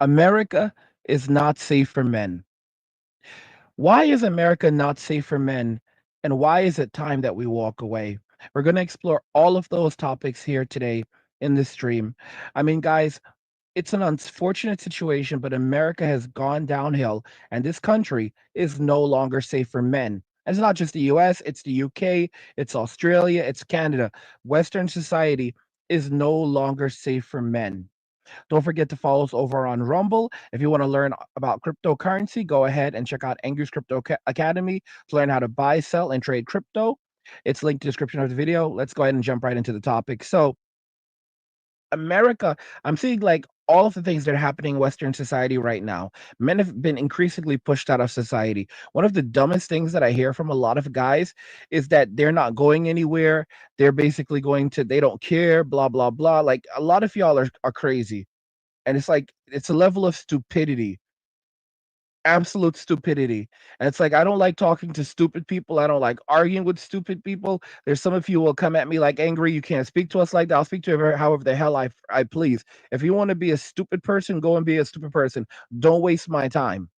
America is not safe for men. Why is America not safe for men? And why is it time that we walk away? We're going to explore all of those topics here today in this stream. I mean, guys, it's an unfortunate situation, but America has gone downhill, and this country is no longer safe for men. And it's not just the US, it's the UK, it's Australia, it's Canada. Western society is no longer safe for men. Don't forget to follow us over on Rumble. If you want to learn about cryptocurrency, go ahead and check out Angry's Crypto Academy to learn how to buy, sell, and trade crypto. It's linked in the description of the video. Let's go ahead and jump right into the topic. So, America, I'm seeing like all of the things that are happening in Western society right now. Men have been increasingly pushed out of society. One of the dumbest things that I hear from a lot of guys is that they're not going anywhere. They're basically going to, they don't care, blah, blah, blah. Like a lot of y'all are crazy. And it's like, it's a level of stupidity, absolute stupidity. And it's like, I don't like talking to stupid people. I don't like arguing with stupid people. There's some of you will come at me like angry. You can't speak to us like that. I'll speak to you however the hell I please. If you want to be a stupid person, go and be a stupid person. Don't waste my time.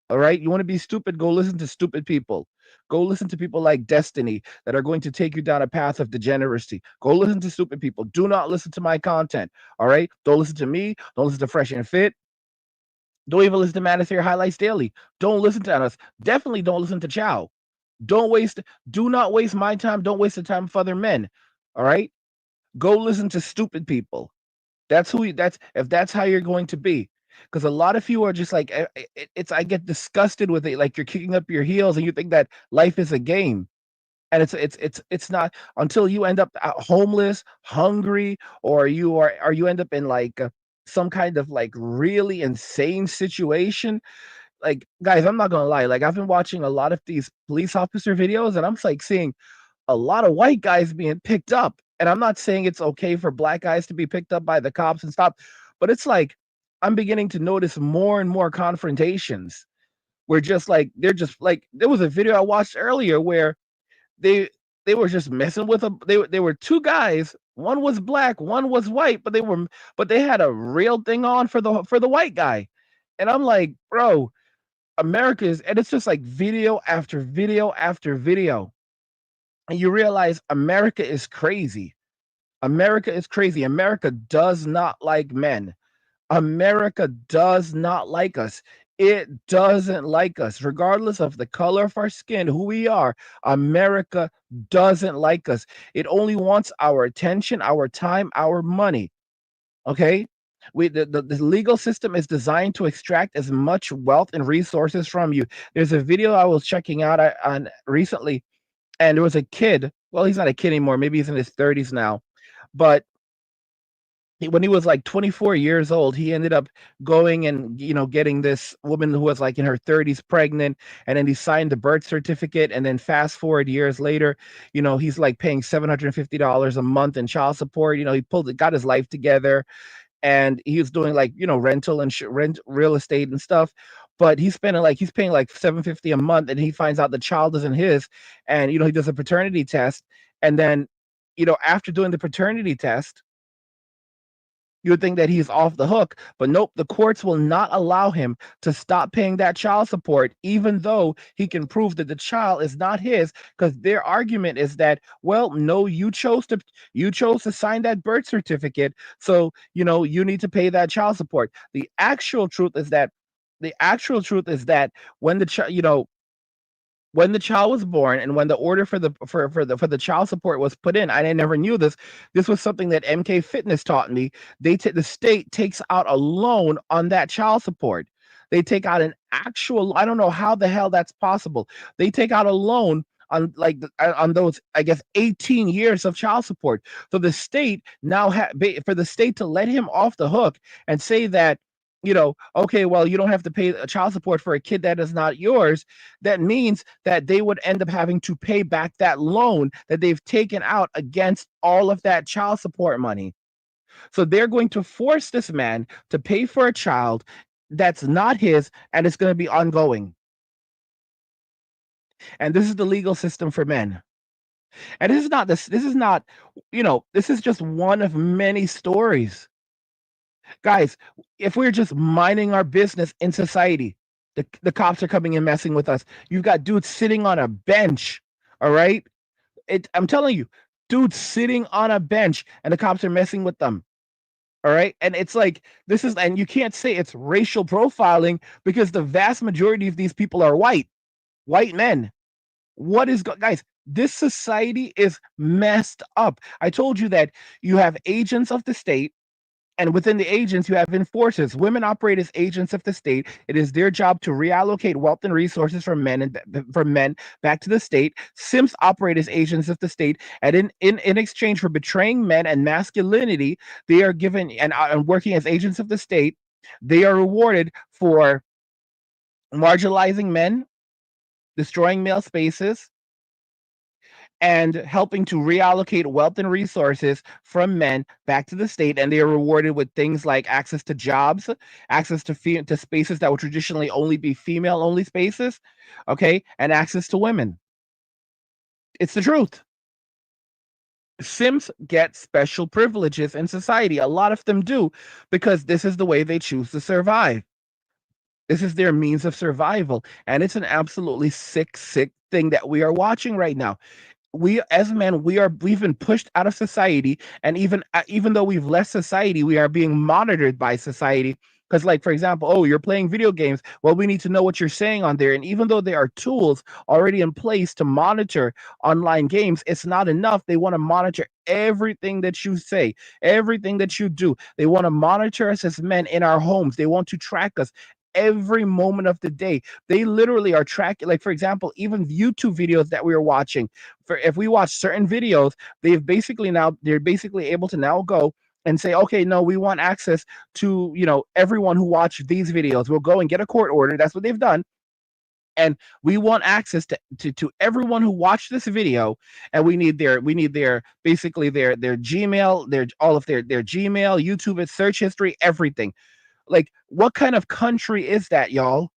All right. You want to be stupid? Go listen to stupid people. Go listen to people like Destiny that are going to take you down a path of degeneracy. Go listen to stupid people. Do not listen to my content. All right. Don't listen to me. Don't listen to Fresh and Fit. Don't even listen to Manosphere Highlights Daily. Don't listen to us. Definitely don't listen to Chow. Don't waste, do not waste my time. Don't waste the time of other men. All right. Go listen to stupid people. That's who you, that's if that's how you're going to be. Because a lot of you are just like it's I get disgusted with it, like you're kicking up your heels and you think that life is a game. And it's not until you end up homeless, hungry, or you end up in like some kind of like really insane situation. Like guys, I'm not gonna lie, like I've been watching a lot of these police officer videos and I'm like seeing a lot of white guys being picked up. And I'm not saying it's okay for black guys to be picked up by the cops and stop, but it's like I'm beginning to notice more and more confrontations where just like they're just like there was a video I watched earlier where they they were just messing with them. They were two guys. One was black, one was white, but they had a real thing on for the white guy. And I'm like, bro, America's and it's just like video after video after video. And you realize America is crazy. America is crazy. America does not like men. America does not like us. It doesn't like us, regardless of the color of our skin, who we are. America doesn't like us. It only wants our attention, our time, our money. Okay. The legal system is designed to extract as much wealth and resources from you. There's a video I was checking out on recently, and there was a kid. Well, he's not a kid anymore. Maybe he's in his 30s now, but when he was like 24 years old, he ended up going and getting this woman who was like in her 30s pregnant, and then he signed the birth certificate. And then fast forward years later, he's like paying $750 a month in child support. He got his life together, and he was doing like rental and rent real estate and stuff. But he's paying like 750 a month, and he finds out the child isn't his. And he does a paternity test, and then after doing the paternity test, you would think that he's off the hook, but nope, the courts will not allow him to stop paying that child support, even though he can prove that the child is not his, because their argument is that, well, no, you chose to sign that birth certificate, so you need to pay that child support. The actual truth is that when the child, when the child was born and when the order for the child support was put in, I never knew this. This was something that MK Fitness taught me. The state takes out a loan on that child support. They take out an actual. I don't know how the hell that's possible. They take out a loan on those, I guess, 18 years of child support. So the state now for the state to let him off the hook and say that, okay, well, you don't have to pay a child support for a kid that is not yours. That means that they would end up having to pay back that loan that they've taken out against all of that child support money. So they're going to force this man to pay for a child that's not his, and it's going to be ongoing. And this is the legal system for men. And this is not, this is just one of many stories. Guys, if we're just minding our business in society, the cops are coming and messing with us. You've got dudes sitting on a bench, all right? I'm telling you, dudes sitting on a bench and the cops are messing with them. All right. And it's like, this is, and you can't say it's racial profiling because the vast majority of these people are white men. Guys, this society is messed up. I told you that you have agents of the state, and within the agents, you have enforcers. Women operate as agents of the state. It is their job to reallocate wealth and resources from men back to the state. Simps operate as agents of the state, and in exchange for betraying men and masculinity, they are given and working as agents of the state. They are rewarded for marginalizing men, destroying male spaces, and helping to reallocate wealth and resources from men back to the state. And they are rewarded with things like access to jobs, access to spaces that would traditionally only be female only spaces, okay, and access to women. It's the truth. Sims get special privileges in society. A lot of them do because this is the way they choose to survive. This is their means of survival. And it's an absolutely sick thing that we are watching right now. We as men, we've been pushed out of society, and even though we've left society, we are being monitored by society. Because, like, for example, oh, you're playing video games, well, we need to know what you're saying on there. And even though there are tools already in place to monitor online games, it's not enough. They want to monitor everything that you say, everything that you do. They want to monitor us as men in our homes. They want to track us every moment of the day. They literally are tracking, like, for example, even YouTube videos that we are watching. For if we watch certain videos, they're basically able to now go and say, okay, no, we want access to, everyone who watched these videos. We'll go and get a court order. That's what they've done. And we want access to everyone who watched this video, and we need their basically their Gmail, their all of their Gmail, YouTube, search history, everything. Like, what kind of country is that, y'all?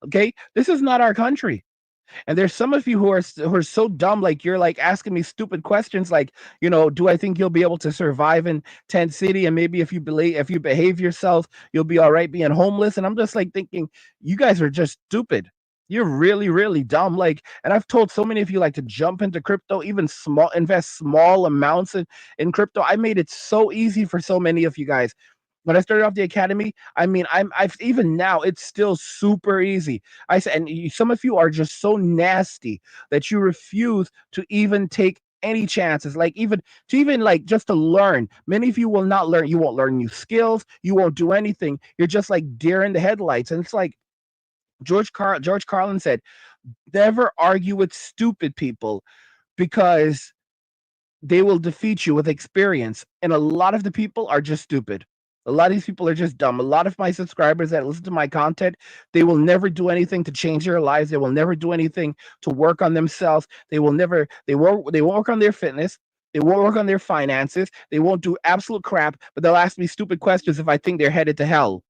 Okay, this is not our country. And there's some of you who are so dumb, like, you're like asking me stupid questions, like, do I think you'll be able to survive in tent city, and maybe if you behave yourself, you'll be all right being homeless? And I'm just like thinking, you guys are just stupid. You're really, really dumb. Like, and I've told so many of you, like, to jump into crypto, even invest small amounts in crypto. I made it so easy for so many of you guys. When I started off the academy, I mean, I've even now, it's still super easy. I said, and some of you are just so nasty that you refuse to even take any chances, like, even like just to learn. Many of you will not learn. You won't learn new skills. You won't do anything. You're just like deer in the headlights. And it's like George Carlin said, never argue with stupid people, because they will defeat you with experience. And a lot of the people are just stupid. A lot of these people are just dumb. A lot of my subscribers that listen to my content, they will never do anything to change their lives. They will never do anything to work on themselves. They won't work on their fitness. They won't work on their finances. They won't do absolute crap, but they'll ask me stupid questions if I think they're headed to hell.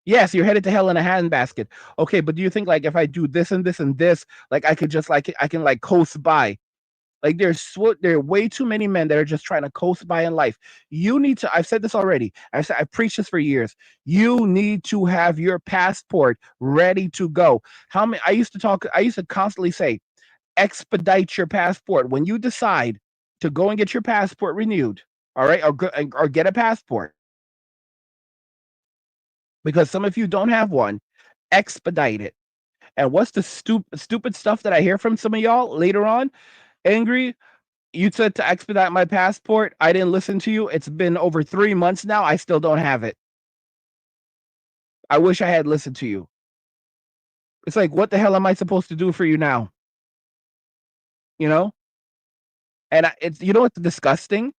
Yes, you're headed to hell in a handbasket. Okay, but do you think, like, if I do this and this and this, like, I could just, like, I can, like, coast by? Like, there are way too many men that are just trying to coast by in life. You need to. I've said this already. I've preached this for years. You need to have your passport ready to go. How many? I used to constantly say, expedite your passport when you decide to go and get your passport renewed. All right, or get a passport, because some of you don't have one. Expedite it. And what's the stupid stuff that I hear from some of y'all later on? Angry, you said to expedite my passport. I didn't listen to you. It's been over 3 months now. I still don't have it. I wish I had listened to you. It's like, what the hell am I supposed to do for you now? You know? And it's, what's disgusting?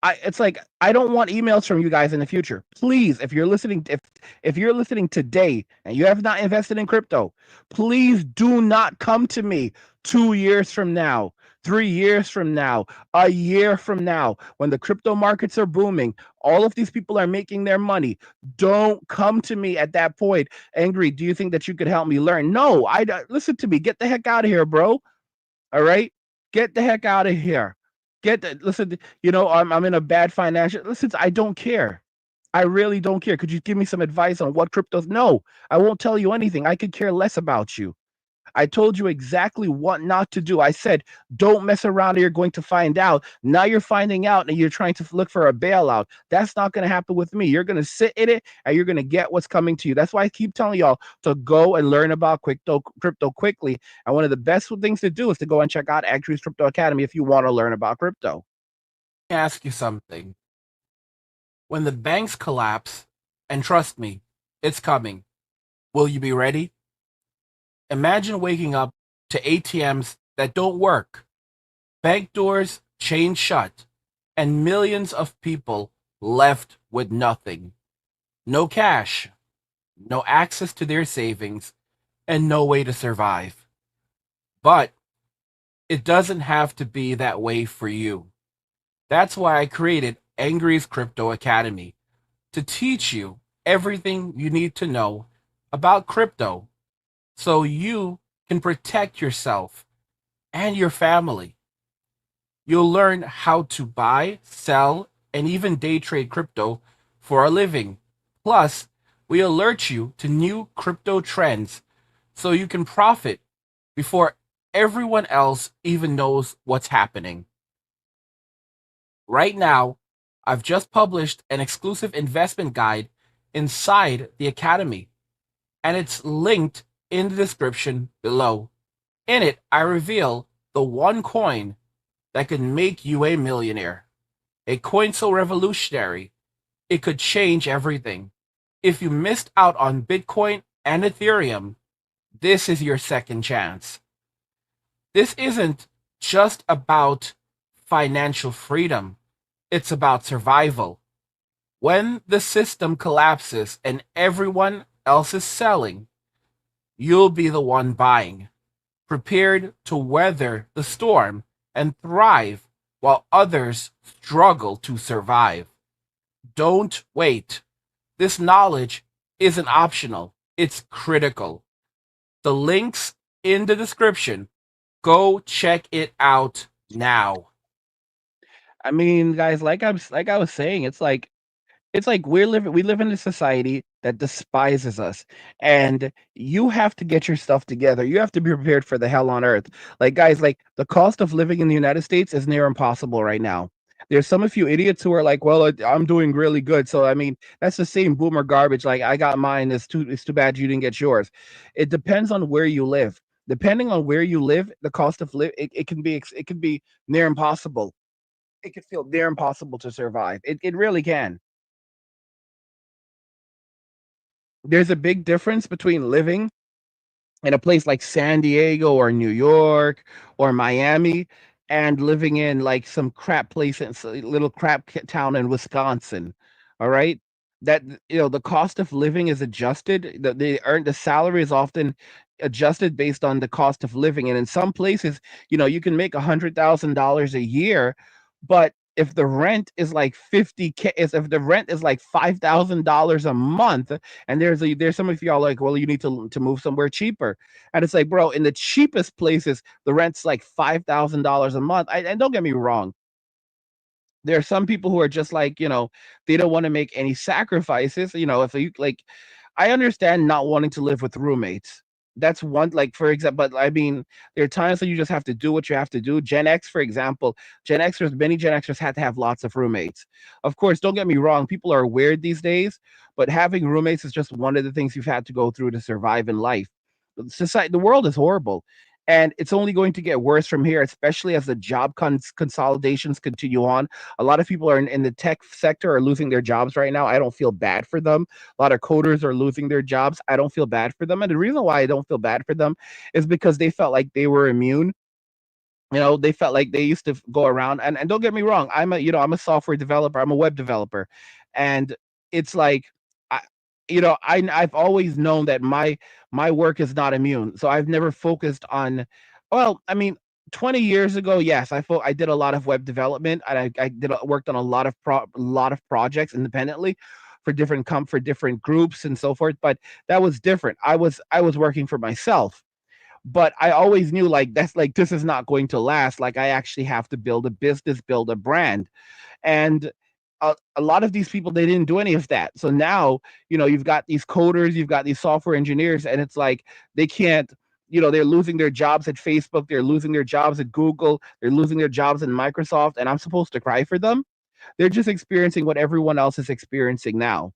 It's like, I don't want emails from you guys in the future. Please, if you're listening today and you have not invested in crypto, please do not come to me 2 years from now, 3 years from now, a year from now, when the crypto markets are booming, all of these people are making their money. Don't come to me at that point angry. Do you think that you could help me learn? No, listen to me. Get the heck out of here, bro. All right, get the heck out of here. Listen. I'm in a bad financial. Listen, I don't care. I really don't care. Could you give me some advice on what cryptos? No, I won't tell you anything. I could care less about you. I told you exactly what not to do. I said, don't mess around or you're going to find out. Now you're finding out and you're trying to look for a bailout. That's not going to happen with me. You're going to sit in it and you're going to get what's coming to you. That's why I keep telling y'all to go and learn about crypto quickly. And one of the best things to do is to go and check out Actuary's Crypto Academy if you want to learn about crypto. Let me ask you something. When the banks collapse, and trust me, it's coming, will you be ready? Imagine waking up to ATMs that don't work, bank doors chained shut, and millions of people left with nothing. No cash, no access to their savings, and no way to survive. But it doesn't have to be that way for you. That's why I created Angry's Crypto Academy to teach you everything you need to know about crypto so you can protect yourself and your family. You'll learn how to buy, sell, and even day trade crypto for a living. Plus, we alert you to new crypto trends so you can profit before everyone else even knows what's happening. Right now, I've just published an exclusive investment guide inside the Academy, and it's linked in the description below. In it, I reveal the one coin that could make you a millionaire. A coin so revolutionary, it could change everything. If you missed out on Bitcoin and Ethereum, this is your second chance. This isn't just about financial freedom, it's about survival. When the system collapses and everyone else is selling, you'll be the one buying, prepared to weather the storm and thrive while others struggle to survive. Don't wait. This knowledge isn't optional, it's critical. The link's in the description. Go check it out now. I mean, guys, like I was saying, it's like we live in a society that despises us, and you have to get your stuff together. You have to be prepared for the hell on earth. Like, guys, like the cost of living in the United States is near impossible right now. There's some of you idiots who are like, well, I'm doing really good. So I mean, that's the same boomer garbage. Like, I got mine. It's too bad you didn't get yours. It depends on where you live. Depending on where you live, the cost of live it can be near impossible. It can feel near impossible to survive. It really can. There's a big difference between living in a place like San Diego or New York or Miami and living in like some crap place in little town in Wisconsin. All right. That the cost of living is adjusted. The salary is often adjusted based on the cost of living. And in some places, you can make $100,000 a year, but if the rent is like 50K, if the rent is like $5,000 a month, and there's some of y'all like, well, you need to move somewhere cheaper. And it's like, bro, in the cheapest places, the rent's like $5,000 a month. And don't get me wrong, there are some people who are just like, they don't want to make any sacrifices. If you like, I understand not wanting to live with roommates. That's one, like, for example, but I mean, there are times that you just have to do what you have to do. Gen X, for example, many Gen Xers had to have lots of roommates. Of course, don't get me wrong, people are weird these days, but having roommates is just one of the things you've had to go through to survive in life. The world is horrible. And it's only going to get worse from here, especially as the job consolidations continue on. A lot of people are in the tech sector are losing their jobs right now. I don't feel bad for them. A lot of coders are losing their jobs. I don't feel bad for them. And the reason why I don't feel bad for them is because they felt like they were immune. They felt like they used to go around, and don't get me wrong, I'm a software developer, I'm a web developer, and it's like, I I've always known that my work is not immune, so I've never focused on, well, I mean, 20 years ago, yes, I did a lot of web development, and worked on a lot of projects independently for for different groups and so forth, but that was different. I was working for myself, but I always knew, like, that's like, this is not going to last. Like, I actually have to build a business, build a brand. And a lot of these people, they didn't do any of that. So now, you've got these coders, you've got these software engineers, and it's like they can't. They're losing their jobs at Facebook, they're losing their jobs at Google, they're losing their jobs in Microsoft, and I'm supposed to cry for them? They're just experiencing what everyone else is experiencing now.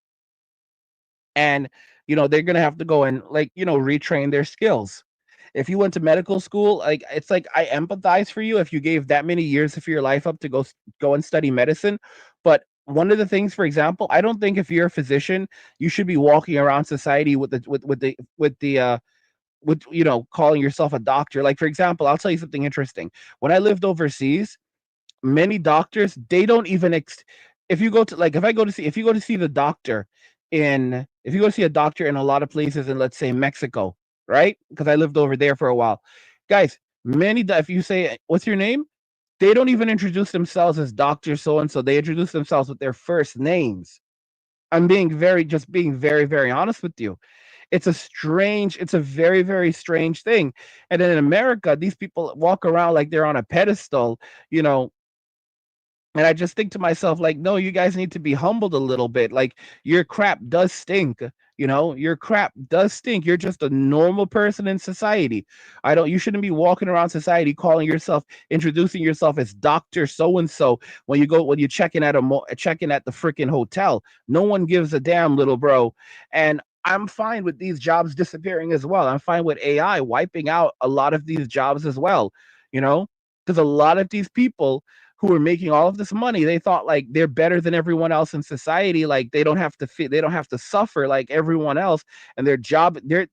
And they're going to have to go and, like, retrain their skills. If you went to medical school, like, it's like, I empathize for you if you gave that many years of your life up to go and study medicine. But one of the things, for example, I don't think if you're a physician, you should be walking around society with calling yourself a doctor. Like, for example, I'll tell you something interesting. When I lived overseas, many doctors, they don't even if you go to, like, if you go to see the doctor in if you go to see a doctor in a lot of places in, let's say, Mexico, right? Because I lived over there for a while. Guys, if you say, what's your name? They don't even introduce themselves as Doctor so and so. They introduce themselves with their first names. Just being very, very honest with you. It's a very, very strange thing. And then in America, these people walk around like they're on a pedestal, you know, and I just think to myself, like, no, you guys need to be humbled a little bit. Like, your crap does stink. Your crap does stink. You're just a normal person in society. You shouldn't be walking around society introducing yourself as Doctor so and so when you check in at the freaking hotel. No one gives a damn, little bro. And I'm fine with these jobs disappearing as well. I'm fine with AI wiping out a lot of these jobs as well. You know, because a lot of these people who are making all of this money, they thought like they're better than everyone else in society. Like, they don't have to suffer like everyone else, and their job, they're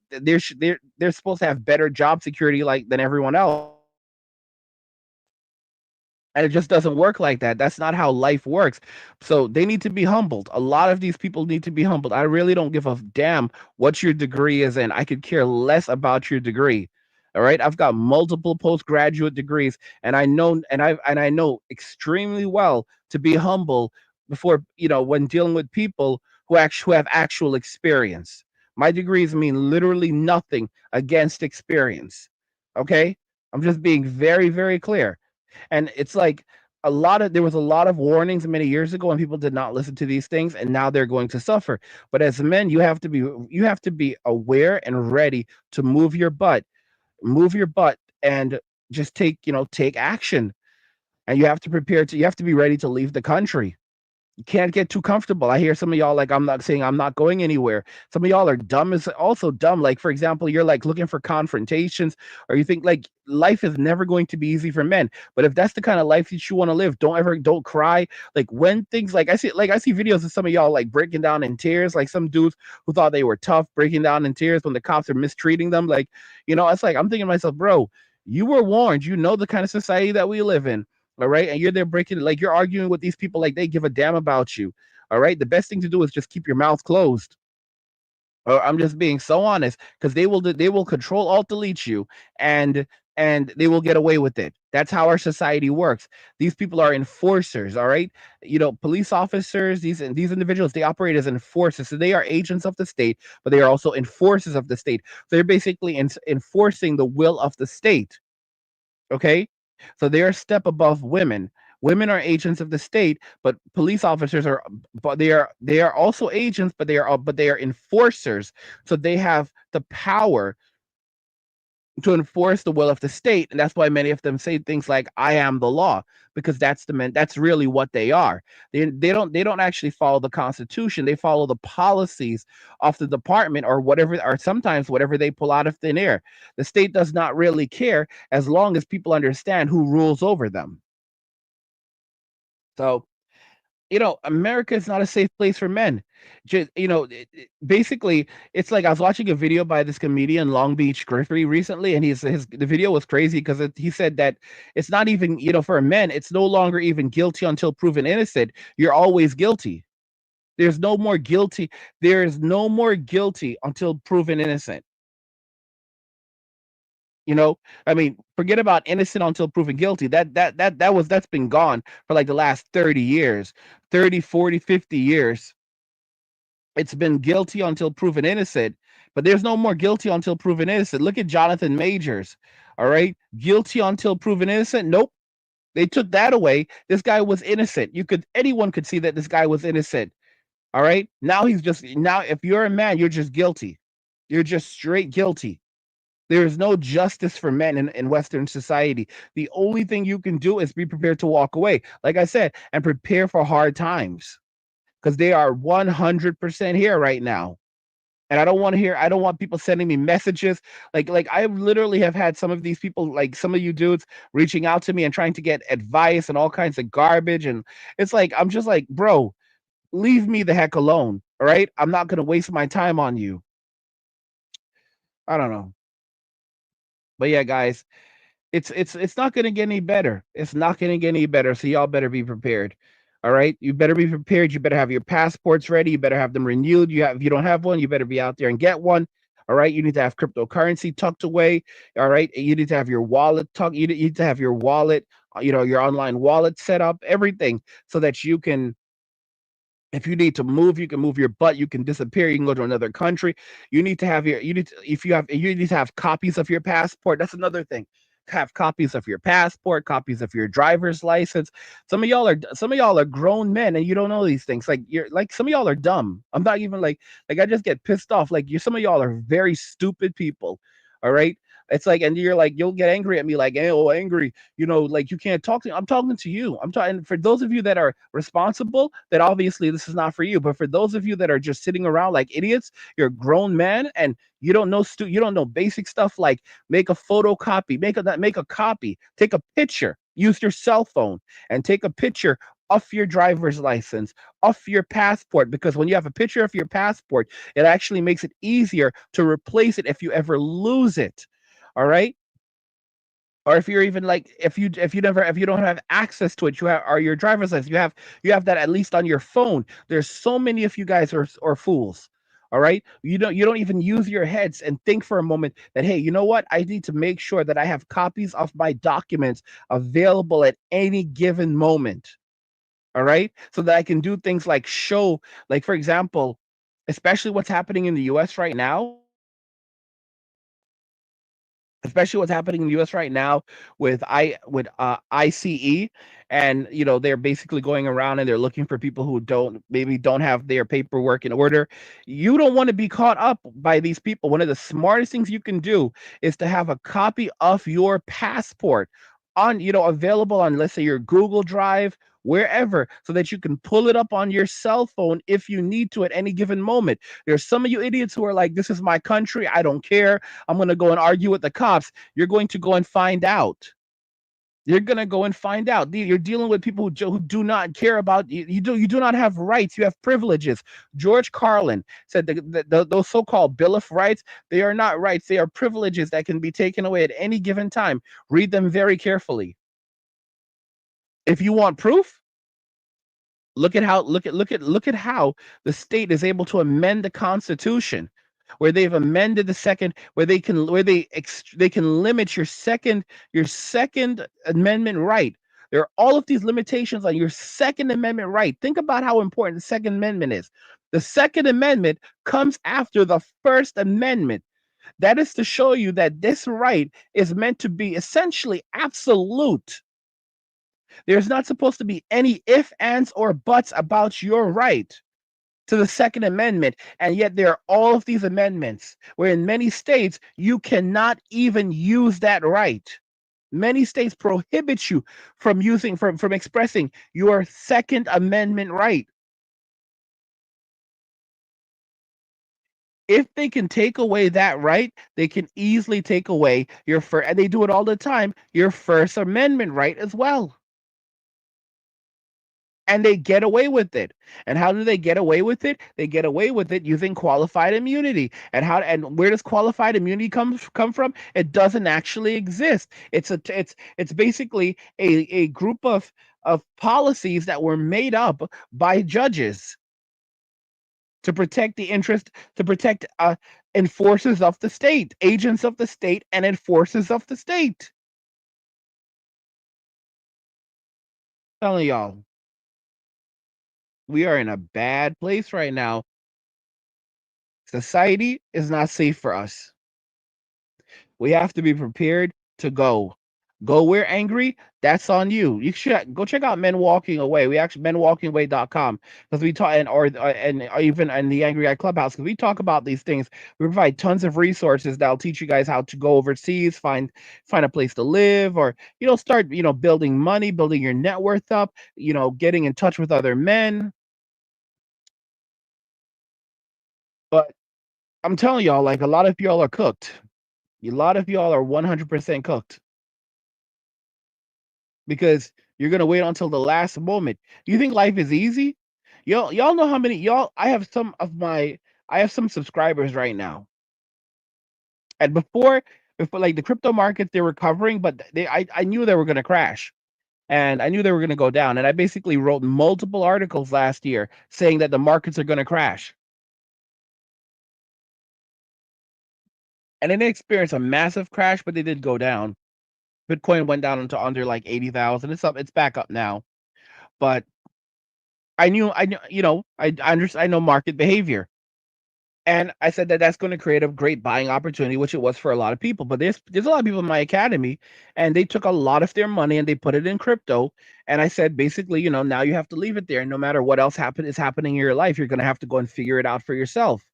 supposed to have better job security like than everyone else. And it just doesn't work like that. That's not how life works. So they need to be humbled. A lot of these people need to be humbled. I really don't give a damn what your degree is in. I could care less about your degree. All right. I've got multiple postgraduate degrees, and I know extremely well to be humble before, when dealing with people who have actual experience. My degrees mean literally nothing against experience. Okay. I'm just being very, very clear. And it's like, there was a lot of warnings many years ago, and people did not listen to these things, and now they're going to suffer. But as men, you have to be aware and ready to move your butt, and just take action. And you have to be ready to leave the country. You can't get too comfortable. I hear some of y'all, like, I'm not saying I'm not going anywhere. Some of y'all are dumb, is also dumb. Like, for example, you're like looking for confrontations, or you think like life is never going to be easy for men. But if that's the kind of life that you want to live, don't cry. Like, when things, I see videos of some of y'all like breaking down in tears, like some dudes who thought they were tough breaking down in tears when the cops are mistreating them. Like, it's like, I'm thinking to myself, bro, you were warned. You know the kind of society that we live in. All right. And you're there breaking, like, you're arguing with these people like they give a damn about you. All right. The best thing to do is just keep your mouth closed. I'm just being so honest, because they will control, alt delete you, and they will get away with it. That's how our society works. These people are enforcers. All right. Police officers, these individuals, they operate as enforcers. So they are agents of the state, but they are also enforcers of the state. They're basically enforcing the will of the state. Okay. So they're a step above women. Women are agents of the state, but police officers they are also agents, but they are enforcers. So they have the power to enforce the will of the state, and that's why many of them say things like, "I am the law," because that's really what they are. They don't actually follow the Constitution. They follow the policies of the department, or sometimes whatever they pull out of thin air. The state does not really care, as long as people understand who rules over them. So, America is not a safe place for men. Just, basically, it's like, I was watching a video by this comedian, Long Beach Griffey, recently, and the video was crazy because he said that it's not even, for men, it's no longer even guilty until proven innocent. You're always guilty. There's no more guilty. There is no more guilty until proven innocent. I mean, forget about innocent until proven guilty. That's been gone for like the last 30 years, 30, 40, 50 years. It's been guilty until proven innocent, but there's no more guilty until proven innocent. Look at Jonathan Majors. All right. Guilty until proven innocent. Nope. They took that away. This guy was innocent. Anyone could see that this guy was innocent. All right. Now he's just now. If you're a man, you're just guilty. You're just straight guilty. There is no justice for men in Western society. The only thing you can do is be prepared to walk away, like I said, and prepare for hard times because they are 100% here right now. And I don't want people sending me messages like I literally have had some of these people, like some of you dudes, reaching out to me and trying to get advice and all kinds of garbage. And it's like, I'm just like, bro, leave me the heck alone. All right. I'm not going to waste my time on you. I don't know. But yeah, guys, it's not going to get any better. It's not going to get any better. So y'all better be prepared. All right, you better be prepared. You better have your passports ready. You better have them renewed. If you don't have one, you better be out there and get one. All right, you need to have cryptocurrency tucked away. All right, you need to have your wallet tucked. You need to have your wallet, your online wallet set up, everything, so that you can, if you need to move, you can move your butt, you can disappear, you can go to another country. You need to, if you have you need to have copies of your passport. That's another thing. Have copies of your passport, copies of your driver's license. Some of y'all are grown men and you don't know these things. Like you're like some of y'all are dumb. I'm not even like I just get pissed off. Like you some of y'all are very stupid people. All right. It's like, and you're like, you'll get angry at me, like, hey, oh, angry, like you can't talk to me. I'm talking to you. I'm talking for those of you that are responsible, that obviously this is not for you. But for those of you that are just sitting around like idiots, you're a grown man and you don't know basic stuff like make a photocopy, make a copy, take a picture, use your cell phone and take a picture of your driver's license, of your passport, because when you have a picture of your passport, it actually makes it easier to replace it if you ever lose it. All right. Or if you're even like if you don't have access to it, you have or your driver's license, you have that at least on your phone. There's so many of you guys are fools. All right. You don't even use your heads and think for a moment that, hey, you know what? I need to make sure that I have copies of my documents available at any given moment. All right. So that I can do things like show, like for example, especially what's happening in the US right now, especially what's happening in the US right now with ICE. And they're basically going around and they're looking for people who don't have their paperwork in order. You don't want to be caught up by these people. One of the smartest things you can do is to have a copy of your passport on available on, let's say, your Google Drive, wherever, so that you can pull it up on your cell phone if you need to at any given moment. There's some of you idiots who are like, this is my country, I don't care, I'm going to go and argue with the cops. You're going to go and find out. You're going to go and find out. You're dealing with people who do not care about you. You do not have rights. You have privileges. George Carlin said those so-called Bill of Rights, they are not rights. They are privileges that can be taken away at any given time. Read them very carefully. If you want proof, look at how the state is able to amend the Constitution, where they've amended the second, where they can limit your second amendment right. There are all of these limitations on your second amendment right. Think about how important the second amendment is. The second amendment comes after the first amendment. That is to show you that this right is meant to be essentially absolute. There's not supposed to be any if, ands, or buts about your right to the Second Amendment. And yet there are all of these amendments where in many states you cannot even use that right. Many states prohibit you from expressing your Second Amendment right. If they can take away that right, they can easily take away your first, and they do it all the time, your First Amendment right as well. And they get away with it. And how do they get away with it? They get away with it using qualified immunity. And where does qualified immunity come from? It doesn't actually exist. It's basically a group of policies that were made up by judges to protect enforcers of the state, agents of the state, and enforcers of the state. I'm telling y'all, we are in a bad place right now. Society is not safe for us. We have to be prepared to go. Go where angry, that's on you. You should go check out Men Walking Away. We actually menwalkingaway.com because we talk and even in the Angry Guy Clubhouse because we talk about these things. We provide tons of resources that'll teach you guys how to go overseas, find a place to live, or start building money, building your net worth up, getting in touch with other men. But I'm telling y'all, like a lot of y'all are cooked. A lot of y'all are 100% cooked because you're gonna wait until the last moment. You think life is easy? Y'all know how many y'all I have some subscribers right now. And before like the crypto markets they're recovering, but I knew they were gonna crash. And I knew they were gonna go down. And I basically wrote multiple articles last year saying that the markets are gonna crash. And they didn't experience a massive crash, but they did go down. Bitcoin went down into under like 80,000. It's back up now. But I knew, I know market behavior. And I said that that's going to create a great buying opportunity, which it was for a lot of people. But there's a lot of people in my academy, and they took a lot of their money and they put it in crypto. And I said, basically, now you have to leave it there. And no matter what else is happening in your life, you're going to have to go and figure it out for yourself,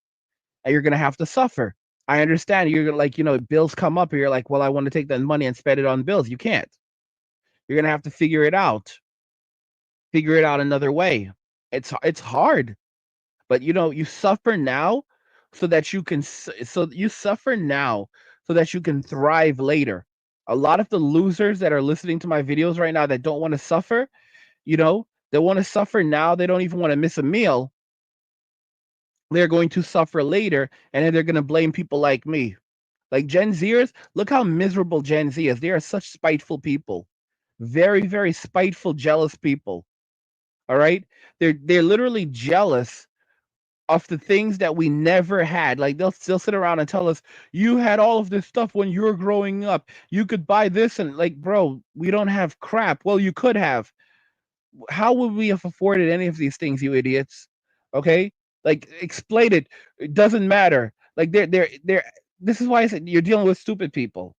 and you're going to have to suffer. I understand you're like, bills come up, and you're like, well, I want to take that money and spend it on bills. You can't. You're going to have to figure it out another way. It's hard. But you suffer now so that you can so you suffer now so that you can thrive later. A lot of the losers that are listening to my videos right now that don't want to suffer, they want to suffer now, they don't even want to miss a meal. They're going to suffer later, and then they're going to blame people like me. Like Gen Zers, look how miserable Gen Z is. They are such spiteful people. Very, very spiteful, jealous people. All right? They're literally jealous of the things that we never had. Like they'll still sit around and tell us, you had all of this stuff when you were growing up. You could buy this and like, bro, we don't have crap. Well, you could have. How would we have afforded any of these things, you idiots? Okay? Like explain it. It doesn't matter. Like they're this is why I said you're dealing with stupid people.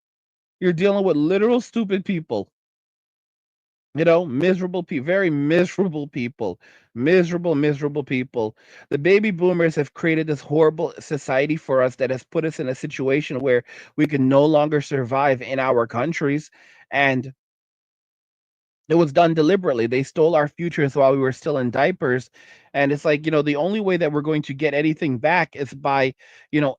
You're dealing with literal stupid people. Miserable people, very miserable people, miserable people. The baby boomers have created this horrible society for us that has put us in a situation where we can no longer survive in our countries. And it was done deliberately. They stole our futures while we were still in diapers. And it's like, the only way that we're going to get anything back is by,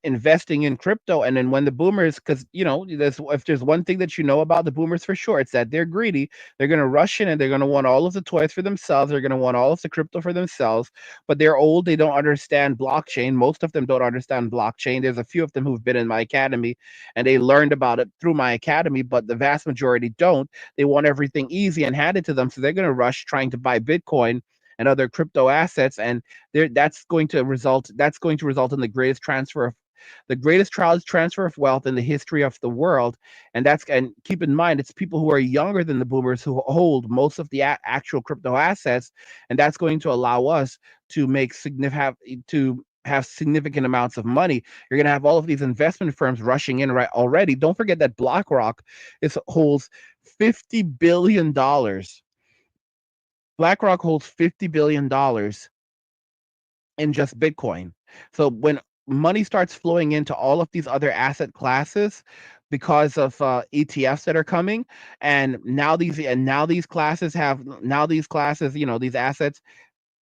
investing in crypto. And then when the boomers, because, if there's one thing that you know about the boomers for sure, it's that they're greedy. They're going to rush in and they're going to want all of the toys for themselves. They're going to want all of the crypto for themselves. But they're old. They don't understand blockchain. Most of them don't understand blockchain. There's a few of them who've been in my academy and they learned about it through my academy, but the vast majority don't. They want everything easy and handed to them, so they're going to rush trying to buy Bitcoin and other crypto assets, and that's going to result in the greatest transfer of wealth in the history of the world. And keep in mind, it's people who are younger than the boomers who hold most of the actual crypto assets, and that's going to allow us to have significant amounts of money. You're going to have all of these investment firms rushing in right already. Don't forget that BlackRock holds $50 billion. BlackRock holds $50 billion in just Bitcoin. So when money starts flowing into all of these other asset classes because of ETFs that are coming, and now these classes, these assets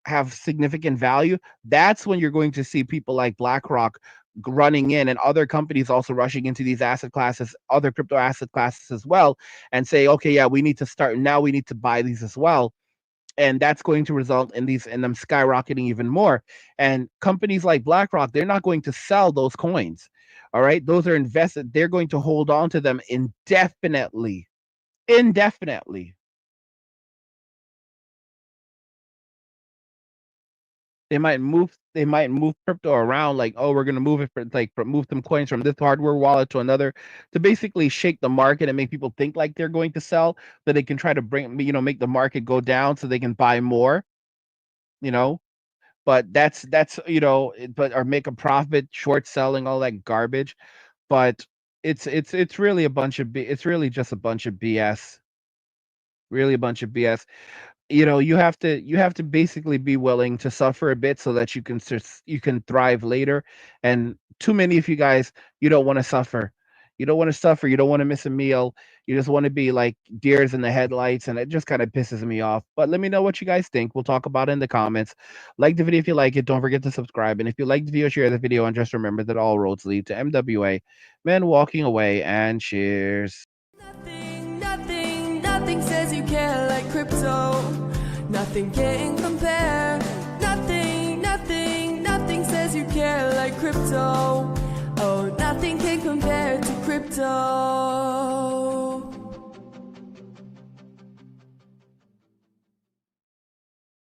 have significant value. That's when you're going to see people like BlackRock running in and other companies also rushing into these asset classes, other crypto asset classes as well, and say, okay, yeah, we need to start now. We need to buy these as well. And that's going to result in them skyrocketing even more. And companies like BlackRock, they're not going to sell those coins. All right. Those are invested. They're going to hold on to them indefinitely. Indefinitely. They might move crypto around, like, oh, we're gonna move it move some coins from this hardware wallet to another, to basically shake the market and make people think like they're going to sell, so they can try to make the market go down so they can buy more, you know. But that's or make a profit, short selling, all that garbage. But it's really a bunch of it's really just a bunch of BS. Really a bunch of BS. You have to basically be willing to suffer a bit so that you can thrive later. And too many of you guys, you don't want to suffer. You don't want to suffer. You don't want to miss a meal. You just want to be like deers in the headlights, and it just kind of pisses me off. But let me know what you guys think. We'll talk about it in the comments. Like the video if you like it. Don't forget to subscribe. And if you like the video, share the video. And just remember that all roads lead to MWA. Men walking away. And cheers. Nothing says you care like crypto. Nothing can compare. Nothing says you care like crypto. Oh, nothing can compare to crypto.